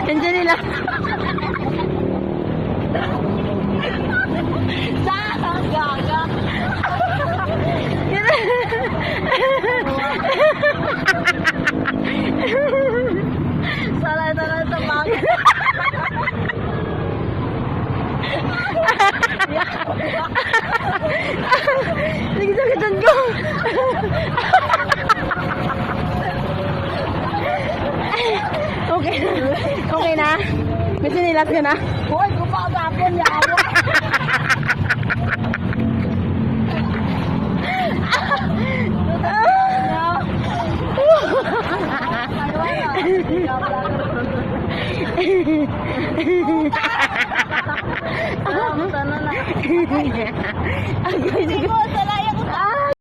Nandiyan nila. Saan? Gaga. Salay na sa mga. Nagsakitan ko. Okay na. Okay na. Gusto nilas ka na? Hoy, gumagapon yawa. Ako, sige.